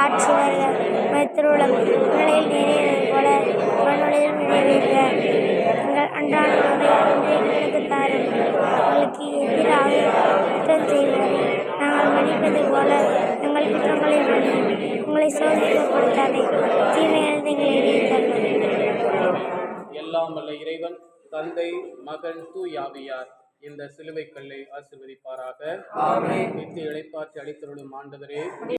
ஆட்சி வருக, திருவுளம் விண்ணுலகில் நிறைவேறுவது போல மண்ணுலகில் நிறைவேறுக. எங்கள் அன்றாட உணவை இன்று எங்களுக்கு தாரும். எங்களுக்கு எதிராக குற்றம் செய்வோரை நாங்கள் மன்னிப்பது போல எங்கள் குற்றங்களை மன்னியும். உங்களை சோதிக்கப்படுத்தாதே, தீமையிலிருந்து எங்களை விடுவித்தருளும். எல்லாம் வல்ல இறைவன் தந்தை, மகன், தூய ஆவியார் இந்த சிலுவை கல்லை ஆசீர்வதிப்பாராக. நித்திய இளைப்பாற்றி அளித்தருளும் ஆண்டவரே,